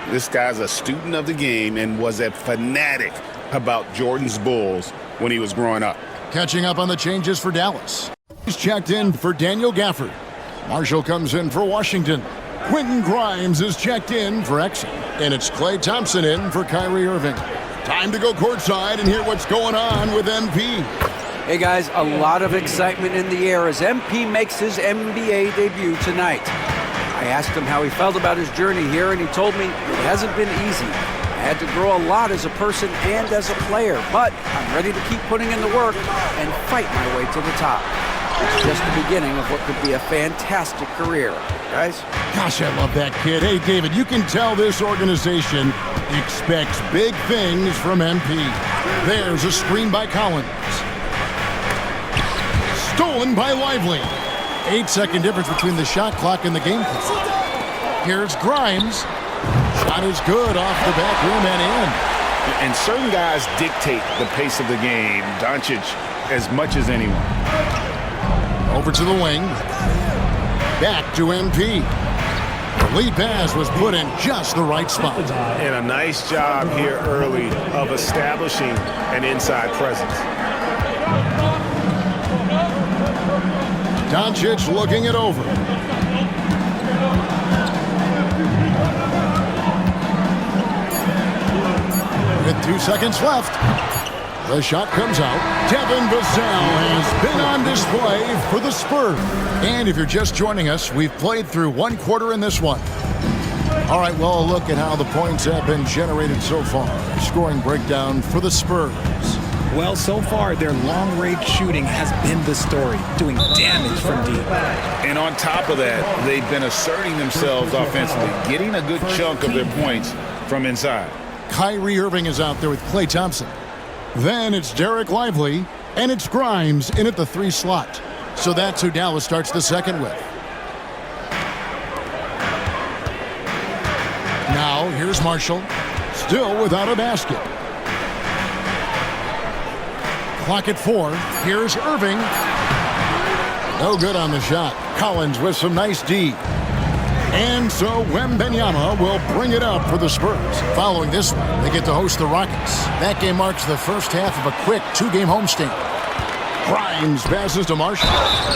This guy's a student of the game and was a fanatic about Jordan's Bulls when he was growing up. Catching up on the changes for Dallas. He's checked in for Daniel Gafford. Marshall comes in for Washington. Quentin Grimes is checked in for Exum. And it's Klay Thompson in for Kyrie Irving. Time to go courtside and hear what's going on with MP. Hey guys, a lot of excitement in the air as MP makes his NBA debut tonight. I asked him how he felt about his journey here, and he told me it hasn't been easy. I had to grow a lot as a person and as a player, but I'm ready to keep putting in the work and fight my way to the top. It's just the beginning of what could be a fantastic career, guys. Gosh, I love that kid. Hey, David, you can tell this organization expects big things from MP. There's a screen by Collins. Stolen by Lively. 8-second difference between the shot clock and the game clock. Here's Grimes. Shot is good off the back rim and in. And certain guys dictate the pace of the game. Doncic as much as anyone. Over to the wing. Back to MP. The lead pass was put in just the right spot. And a nice job here early of establishing an inside presence. Doncic looking it over. With 2 seconds left, the shot comes out. Devin Vassell has been on display for the Spurs. And if you're just joining us, we've played through one quarter in this one. All right, well, a look at how the points have been generated so far. Scoring breakdown for the Spurs. Well, so far, their long-range shooting has been the story, doing damage from deep. And on top of that, they've been asserting themselves offensively, getting a good chunk of their points from inside. Kyrie Irving is out there with Klay Thompson. Then it's Derek Lively, and it's Grimes in at the 3 slot. So that's who Dallas starts the second with. Now, here's Marshall, still without a basket. Clock at 4. Here's Irving. No good on the shot. Collins with some nice D. And so Wembanyama will bring it up for the Spurs. Following this one, they get to host the Rockets. That game marks the first half of a quick 2-game homestand. Grimes passes to Marshall,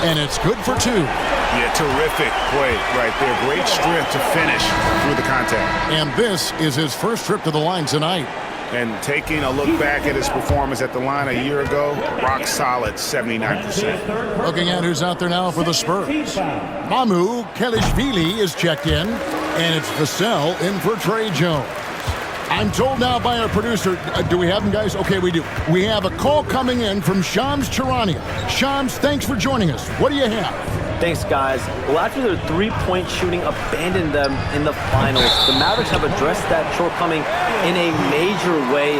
and it's good for 2. Yeah, terrific play right there. Great strength to finish through the contact. And this is his first trip to the line tonight. And taking a look back at his performance at the line a year ago, rock solid 79%. Looking at who's out there now for the Spurs. Mamu Kelishvili is checked in, and it's Vassell in for Trey Jones. I'm told now by our producer, do we have him, guys? Okay, we do. We have a call coming in from Shams Charania. Shams, thanks for joining us. What do you have? Thanks, guys. Well, after their three-point shooting abandoned them in the finals, the Mavericks have addressed that shortcoming in a major way,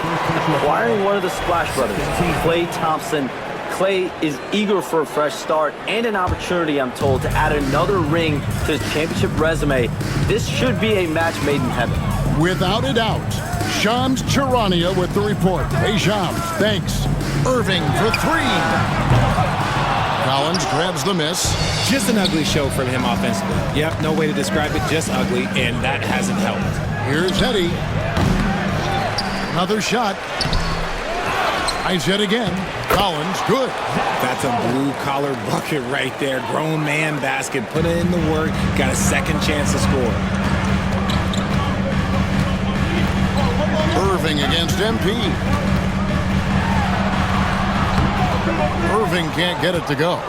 acquiring one of the Splash Brothers, Klay Thompson. Klay is eager for a fresh start and an opportunity, I'm told, to add another ring to his championship resume. This should be a match made in heaven. Without a doubt. Shams Charania with the report. Hey, Shams, thanks. Irving for 3. Collins grabs the miss. Just an ugly show from him offensively. Yep, no way to describe it, just ugly, and that hasn't helped. Here's Eddie. Another shot. Nice hit again. Collins, good. That's a blue-collar bucket right there. Grown man basket. Put in the work. Got a second chance to score. Irving against MP. Irving can't get it to go.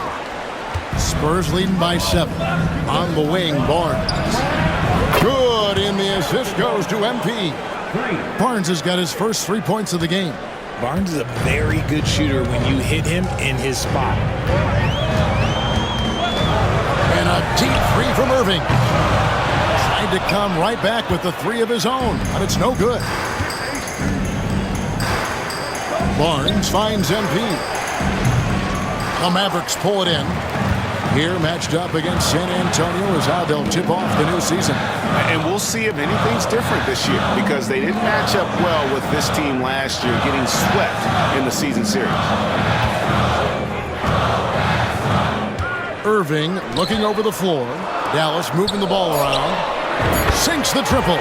Spurs leading by 7. On the wing, Barnes. Good, and the assist goes to MP. Barnes has got his first 3 points of the game. Barnes is a very good shooter when you hit him in his spot. And a deep 3 from Irving. Tried to come right back with the 3 of his own, but it's no good. Barnes finds MP. The Mavericks pull it in. Here, matched up against San Antonio, is how they'll tip off the new season. And we'll see if anything's different this year, because they didn't match up well with this team last year, getting swept in the season series. Irving looking over the floor. Dallas moving the ball around. Sinks the triple.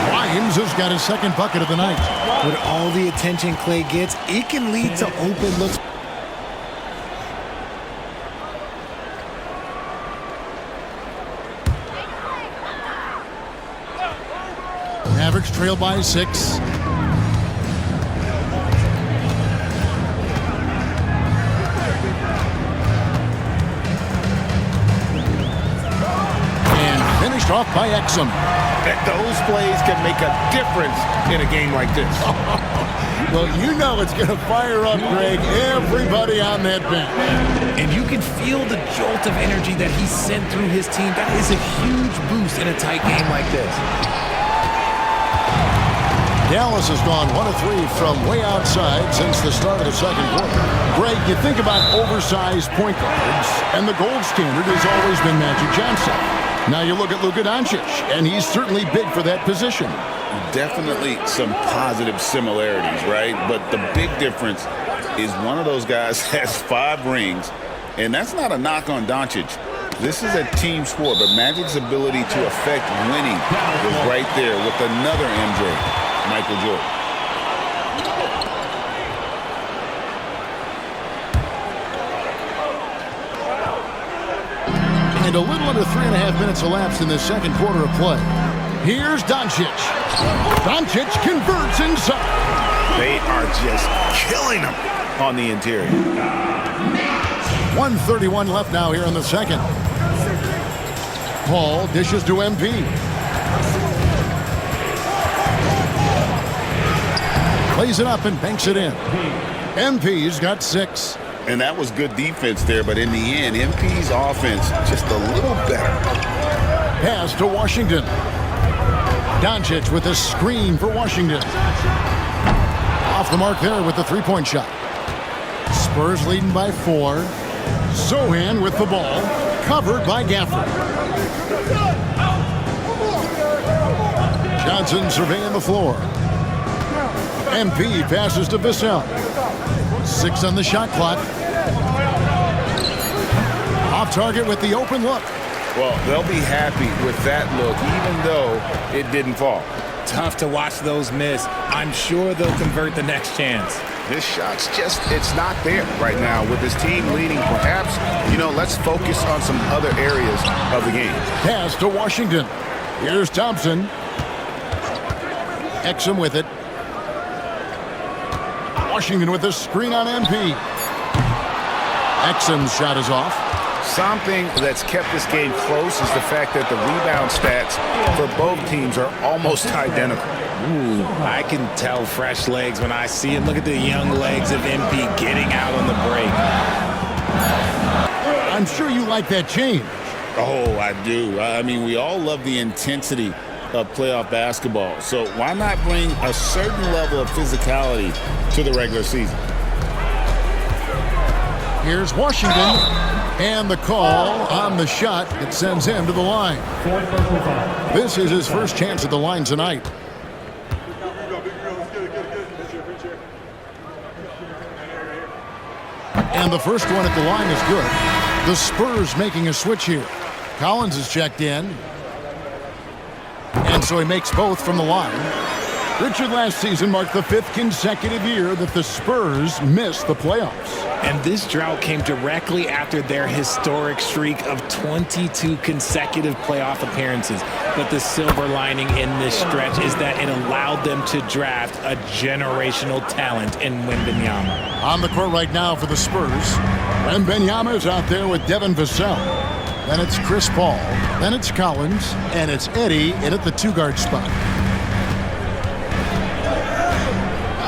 Grimes has got his second bucket of the night. With all the attention Clay gets, it can lead to open looks. Mavericks trail by 6. And finished off by Exum. Those plays can make a difference in a game like this. Well, you know it's going to fire up, Greg, everybody on that bench. And you can feel the jolt of energy that he sent through his team. That is a huge boost in a tight game like this. Dallas has gone 1 of 3 from way outside since the start of the second quarter. Greg, you think about oversized point guards, and the gold standard has always been Magic Johnson. Now you look at Luka Doncic, and he's certainly big for that position. Definitely some positive similarities, right? But the big difference is one of those guys has 5 rings, and that's not a knock on Doncic. This is a team sport, but Magic's ability to affect winning is right there with another MJ, Michael Jordan. And a little under 3.5 minutes elapsed in the second quarter of play. Here's Doncic. Doncic converts inside. They are just killing them on the interior. 1:31 left now here in the second. Paul dishes to MP. Plays it up and banks it in. MP's got 6. And that was good defense there, but in the end, MP's offense just a little better. Pass to Washington. Doncic with a screen for Washington. Off the mark there with the three-point shot. Spurs leading by 4. Sohan with the ball. Covered by Gafford. Johnson surveying the floor. MP passes to Vassell. 6 on the shot clock. Off target with the open look. Well, they'll be happy with that look, even though it didn't fall. Tough to watch those miss. I'm sure they'll convert the next chance. This shot's it's not there right now with his team leading. Perhaps, let's focus on some other areas of the game. Pass to Washington. Here's Thompson. Exum with it. Washington with a screen on MP. Exum's shot is off. Something that's kept this game close is the fact that the rebound stats for both teams are almost identical. Ooh, I can tell fresh legs when I see it. Look at the young legs of MP getting out on the break. I'm sure you like that change. Oh, I do. I mean, we all love the intensity of playoff basketball. So why not bring a certain level of physicality to the regular season? Here's Washington. And the call on the shot that sends him to the line. This is his first chance at the line tonight. And the first one at the line is good. The Spurs making a switch here. Collins is checked in. And so he makes both from the line. Richard, last season marked the 5th consecutive year that the Spurs missed the playoffs. And this drought came directly after their historic streak of 22 consecutive playoff appearances. But the silver lining in this stretch is that it allowed them to draft a generational talent in Wembanyama. On the court right now for the Spurs, Wembanyama is out there with Devin Vassell. Then it's Chris Paul. Then it's Collins. And it's Eddie in at the 2-guard spot.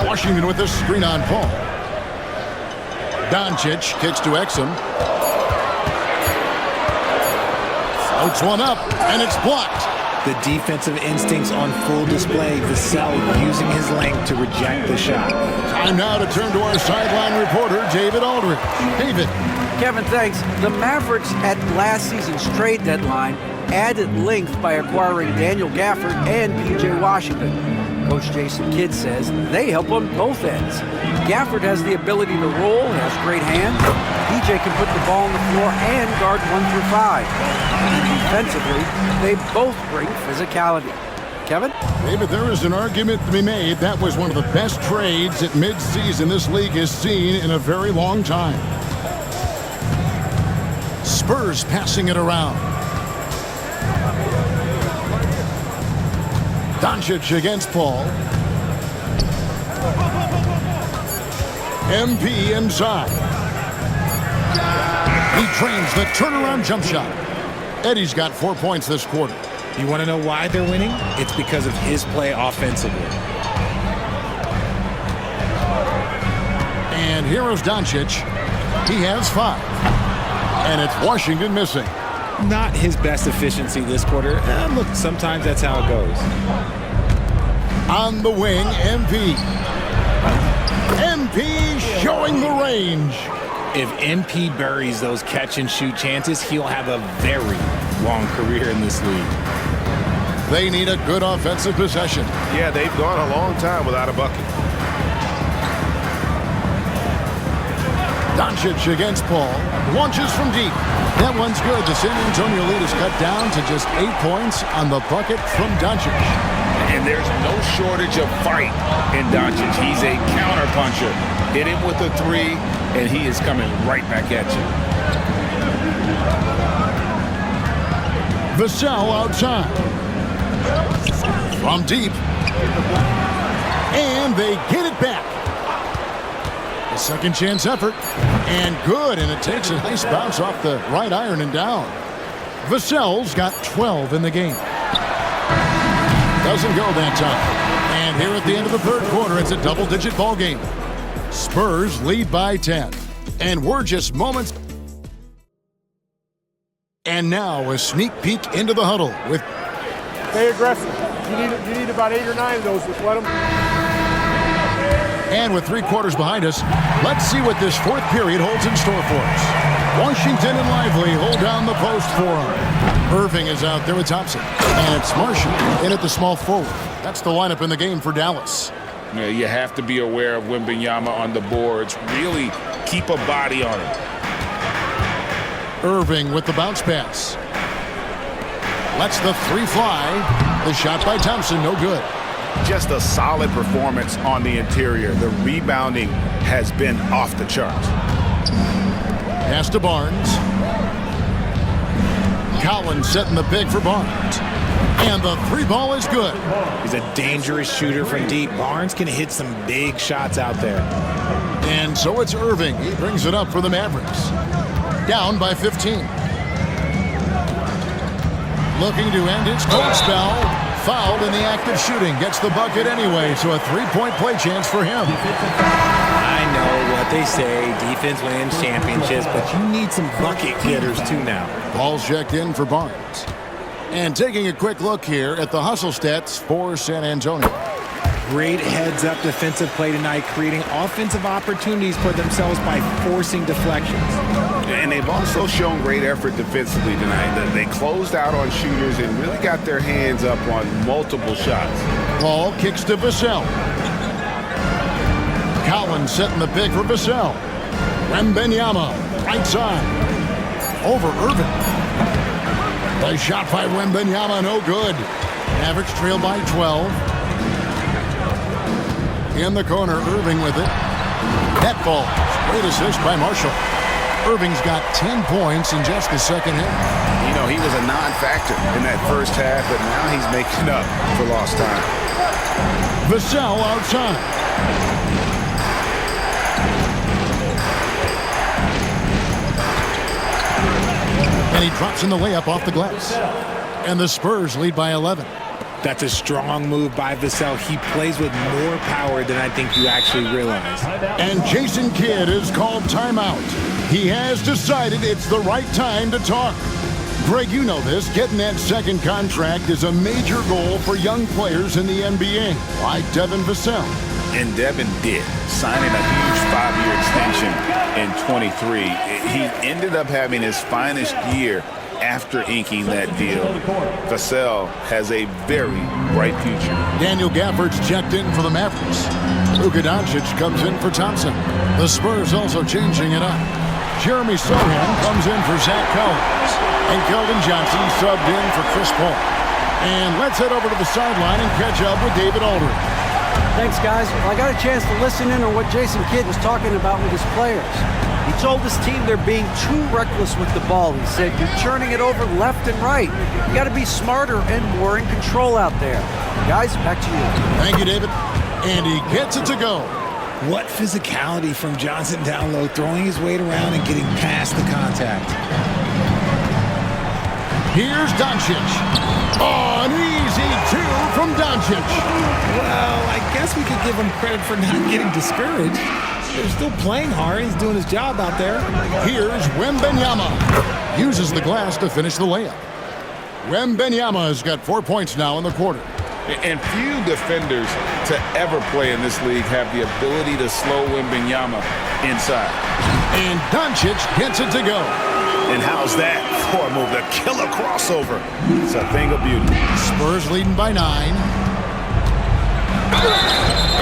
Washington with a screen on Paul. Doncic kicks to Exum. Floats one up, and it's blocked. The defensive instincts on full display. Vassell using his length to reject the shot. Time now to turn to our sideline reporter, David Aldridge. David. Kevin, thanks. The Mavericks at last season's trade deadline added length by acquiring Daniel Gafford and P.J. Washington. Coach Jason Kidd says they help on both ends. Gafford has the ability to roll, he has great hands. DJ can put the ball on the floor and guard 1 through 5. And defensively, they both bring physicality. Kevin? David, there is an argument to be made. That was one of the best trades at midseason this league has seen in a very long time. Spurs passing it around. Doncic against Paul. MP inside. He trains the turnaround jump shot. Eddie's got 4 points this quarter. You want to know why they're winning? It's because of his play offensively. And here is Doncic. He has 5. And it's Washington missing. Not his best efficiency this quarter. Look, sometimes that's how it goes. On the wing, MP. MP showing the range. If MP buries those catch-and-shoot chances, he'll have a very long career in this league. They need a good offensive possession. Yeah, they've gone a long time without a bucket. Doncic against Paul. Launches from deep. That one's good. The San Antonio lead is cut down to just 8 points on the bucket from Doncic. And there's no shortage of fight in Doncic. He's a counterpuncher. Hit him with a 3, and he is coming right back at you. Vassell outside. From deep. And they get it back. A second chance effort. And good. And it takes a nice bounce off the right iron and down. Vassell's got 12 in the game. Doesn't go that time. And here at the end of the third quarter, it's a double-digit ball game. Spurs lead by 10. And we're just moments. And now a sneak peek into the huddle with. Stay aggressive. You need about 8 or 9 of those. Just let them. And with 3 quarters behind us, let's see what this fourth period holds in store for us. Washington and Lively hold down the post for him. Irving is out there with Thompson. And it's Marshall in at the small forward. That's the lineup in the game for Dallas. Yeah, you have to be aware of Wembanyama on the boards. Really keep a body on him. Irving with the bounce pass. Lets the 3 fly. The shot by Thompson, no good. Just a solid performance on the interior. The rebounding has been off the charts. Pass to Barnes. Collins setting the pick for Barnes. And the 3 ball is good. He's a dangerous shooter from deep. Barnes can hit some big shots out there. And so it's Irving. He brings it up for the Mavericks. Down by 15. Looking to end his cold spell. Fouled in the act of shooting. Gets the bucket anyway, so a 3-point play chance for him. I know what they say. Defense wins championships, but you need some bucket getters too now. Ball's checked in for Barnes. And taking a quick look here at the hustle stats for San Antonio. Great heads-up defensive play tonight, creating offensive opportunities for themselves by forcing deflections. And they've also shown great effort defensively tonight. They closed out on shooters and really got their hands up on multiple shots. Ball kicks to Vassell. Collins setting the pick for Vassell. Wembanyama, right side. Over Irving. The shot by Wembanyama, no good. Mavericks trail by 12. In the corner, Irving with it. That ball. Great assist by Marshall. Irving's got 10 points in just the second half. You know, he was a non-factor in that first half, but now he's making up for lost time. Vassell outside. And he drops in the layup off the glass. And the Spurs lead by 11. That's a strong move by Vassell. He plays with more power than I think you actually realize. And Jason Kidd is called timeout. He has decided it's the right time to talk. Greg, you know this. Getting that second contract is a major goal for young players in the NBA, like Devin Vassell. And Devin did, signing a huge 5-year extension in 23. He ended up having his finest year after inking that deal, Vassell has a very bright future. Daniel Gafford's checked in for the Mavericks. Luka Doncic comes in for Thompson. The Spurs also changing it up. Jeremy Sohan comes in for Zach Collins. And Keldon Johnson subbed in for Chris Paul. And let's head over to the sideline and catch up with David Aldridge. Thanks, guys. Well, I got a chance to listen in on what Jason Kidd was talking about with his players. He told his team they're being too reckless with the ball. He said, you're turning it over left and right. You got to be smarter and more in control out there. Guys, back to you. Thank you, David. And he gets it to go. What physicality from Johnson down low, throwing his weight around and getting past the contact. Here's Doncic. Oh, an easy two from Doncic. Well, I guess we could give him credit for not getting discouraged. They're still playing hard. He's doing his job out there. Here's Wembanyama. Uses the glass to finish the layup. Wembanyama has got 4 points now in the quarter. And few defenders to ever play in this league have the ability to slow Wembanyama inside. And Doncic gets it to go. And how's that for a move? The killer crossover. It's a thing of beauty. Spurs leading by 9.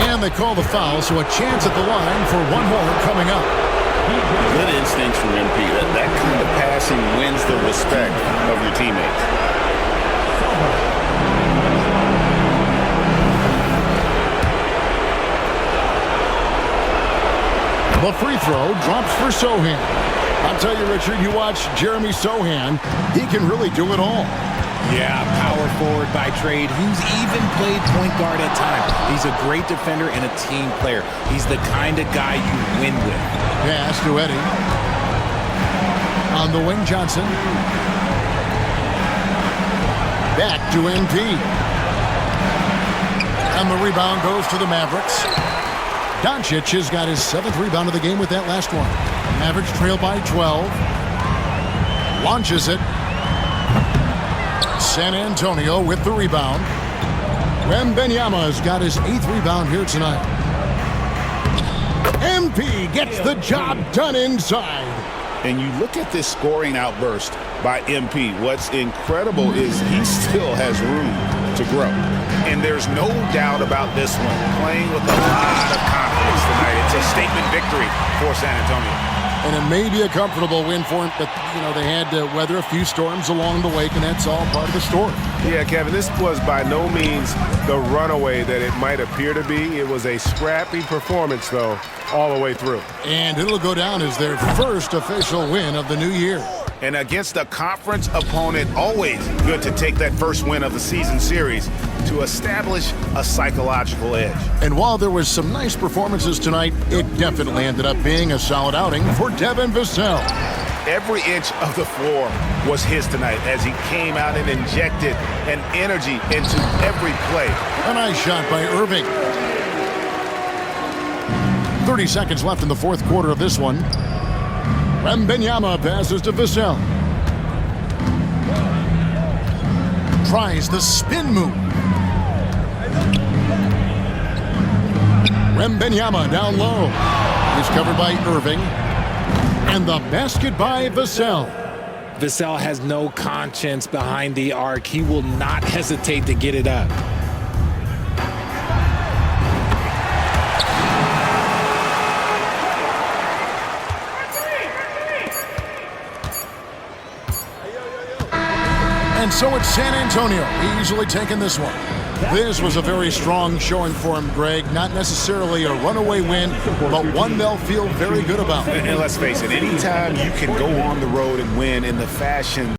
And they call the foul, so a chance at the line for one more coming up. Good instincts from MP. That kind of passing wins the respect of your teammates. The free throw drops for Sohan. I'll tell you, Richard, you watch Jeremy Sohan, he can really do it all. Yeah, power forward by trade, who's even played point guard at times. He's a great defender and a team player. He's the kind of guy you win with. Pass to Eddie. On the wing, Johnson. Back to MP. And the rebound goes to the Mavericks. Doncic has got his 7th rebound of the game with that last one. Mavericks trail by 12. Launches it. San Antonio with the rebound. Wembanyama has got his 8th rebound here tonight. MP gets the job done inside. And you look at this scoring outburst by MP. What's incredible is he still has room to grow. And there's no doubt about this one. Playing with a lot of confidence tonight. It's a statement victory for San Antonio. And it may be a comfortable win for him, but, they had to weather a few storms along the way, and that's all part of the story. Yeah, Kevin, this was by no means the runaway that it might appear to be. It was a scrappy performance, though, all the way through. And it'll go down as their first official win of the new year. And against a conference opponent, always good to take that first win of the season series to establish a psychological edge. And while there was some nice performances tonight, it definitely ended up being a solid outing for Devin Vassell. Every inch of the floor was his tonight as he came out and injected an energy into every play. A nice shot by Irving. 30 seconds left in the 4th quarter of this one. Wembanyama passes to Vassell. Tries the spin move. Wembanyama down low. He's covered by Irving. And the basket by Vassell. Vassell has no conscience behind the arc. He will not hesitate to get it up. And so it's San Antonio easily taking this one. This was a very strong showing for him, Greg. Not necessarily a runaway win, but one they'll feel very good about. And let's face it, anytime you can go on the road and win in the fashion